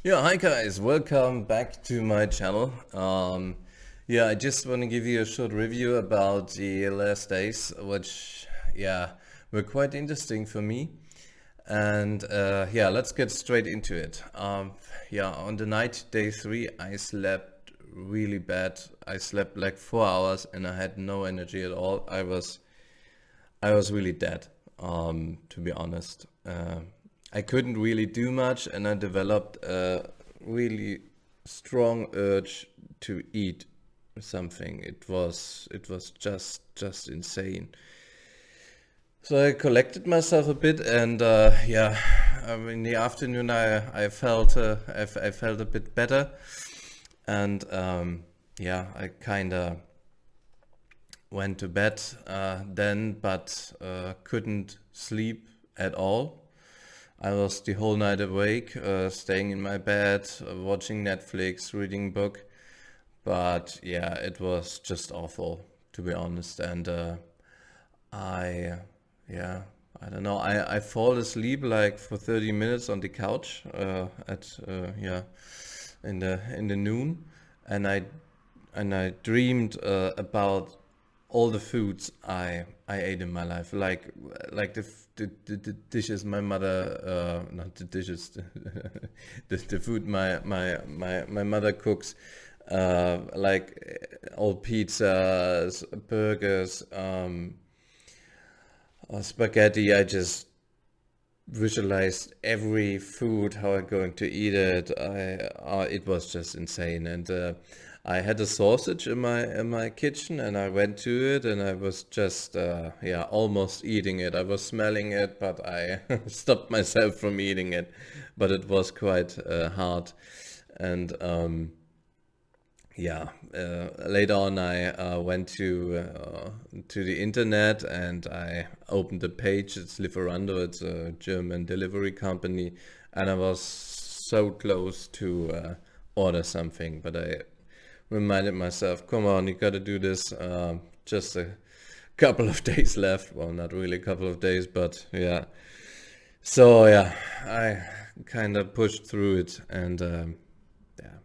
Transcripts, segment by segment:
Yeah, hi guys, welcome back to my channel. I just want to give you a short review about the last days, which, were quite interesting for me. And let's get straight into it. On the night, day 3, I slept really bad. I slept like 4 hours and I had no energy at all. I was really dead, to be honest. I couldn't really do much, and I developed a really strong urge to eat something. It was just insane. So I collected myself a bit, and in the afternoon I felt a bit better, and I kind of went to bed then, but couldn't sleep at all. I was the whole night awake, staying in my bed, watching Netflix, reading book. But yeah, it was just awful, to be honest. And I, yeah, I don't know. I fall asleep like for 30 minutes on the couch in the noon, and I dreamed about all the foods I ate in my life, like the dishes my mother, not the dishes, the food my mother cooks, like all pizzas, burgers, spaghetti. I just visualized every food, how I'm going to eat it. It was just insane, and I had a sausage in my kitchen, and I went to it, and I was just almost eating it. I was smelling it, but I stopped myself from eating it. But it was quite hard, and later on I went to the internet and I opened a page. It's Lieferando. It's a German delivery company, and I was so close to order something, but I reminded myself, come on, you gotta do this. Just a couple of days left. Well, not really a couple of days, but yeah. So yeah, I kind of pushed through it, and yeah.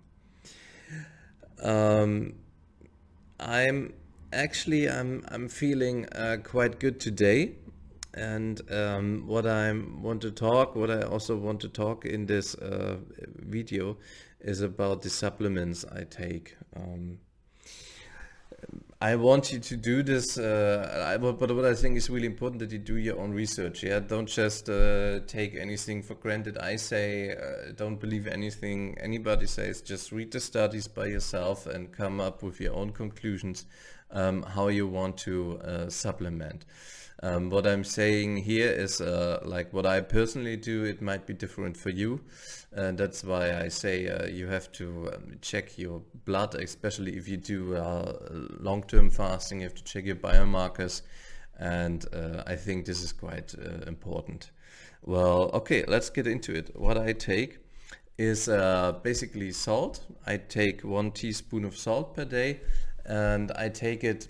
Um, I'm I'm feeling quite good today, and what I also want to talk in this video is about the supplements I take. I want you to do this, but what I think is really important that you do your own research. Yeah, don't just take anything for granted. I say, don't believe anything anybody says. Just read the studies by yourself and come up with your own conclusions, how you want to supplement. What I'm saying here is like what I personally do. It might be different for you. That's why I say you have to check your blood, especially if you do long-term fasting. You have to check your biomarkers, and I think this is quite important. Well, okay, let's get into it. What I take is basically salt. I take 1 teaspoon of salt per day, and I take it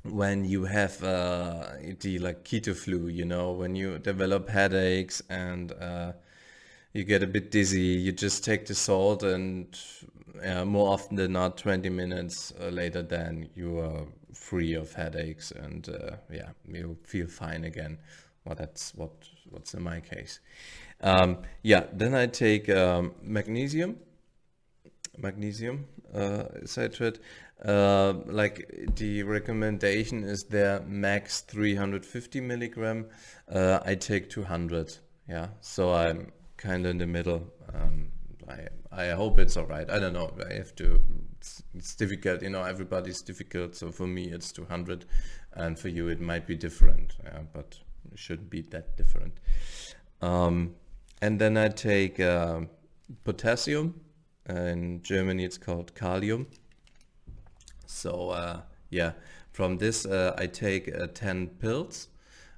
when you have the like keto flu, when you develop headaches and you get a bit dizzy. You just take the salt, and more often than not, 20 minutes later, then you are free of headaches, and you feel fine again. Well, that's what's in my case. Then I take magnesium citrate. Like the recommendation is there max 350 milligram. I take 200. Yeah, so I'm kind of in the middle. I hope it's all right. I don't know. I have to. It's difficult. Everybody's difficult. So for me, it's 200, and for you, it might be different. But it shouldn't be that different. And then I take potassium. In Germany, it's called Kalium. So from this I take 10 pills,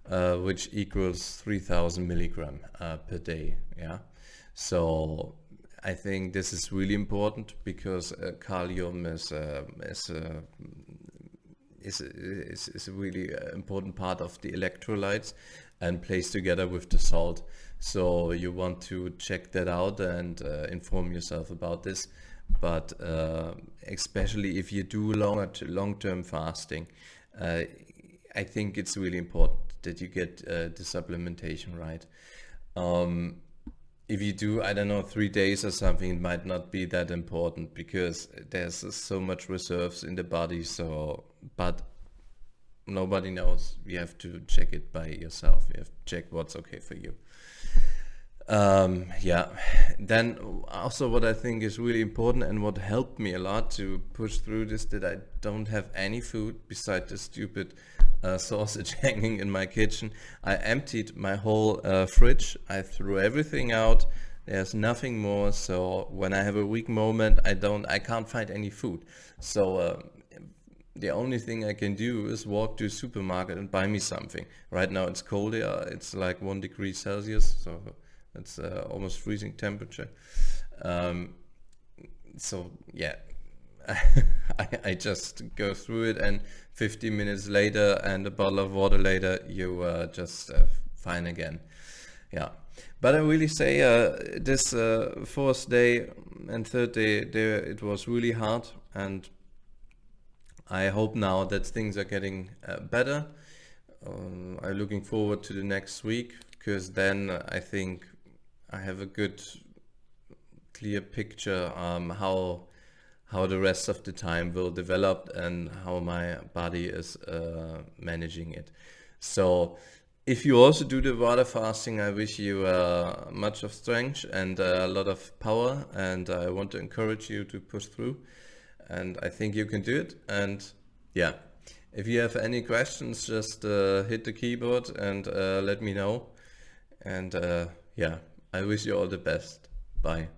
which equals 3,000 milligram per day. Yeah. So I think this is really important because kalium is is a really important part of the electrolytes and plays together with the salt. So you want to check that out and inform yourself about this. But especially if you do long-term fasting, I think it's really important that you get the supplementation right. If you do, I don't know, 3 days or something, it might not be that important because there's so much reserves in the body. So, but nobody knows. You have to check it by yourself. You have to check what's okay for you. Yeah, then also what I think is really important and what helped me a lot to push through this, that I don't have any food beside the stupid sausage hanging in my kitchen. I emptied my whole fridge. I threw everything out. There's nothing more. So when I have a weak moment, I can't find any food. So the only thing I can do is walk to a supermarket and buy me something. Right now it's cold here. It's like 1 degree Celsius. So it's almost freezing temperature. So yeah, I just go through it, and 15 minutes later and a bottle of water later, you just fine again. Yeah, but I really say this fourth day and third day there, it was really hard, and I hope now that things are getting better. I'm looking forward to the next week, because then I think I have a good, clear picture how the rest of the time will develop and how my body is managing it. So if you also do the water fasting, I wish you much of strength and a lot of power, and I want to encourage you to push through, and I think you can do it. And yeah, if you have any questions, just hit the keyboard and let me know. And yeah, I wish you all the best. Bye.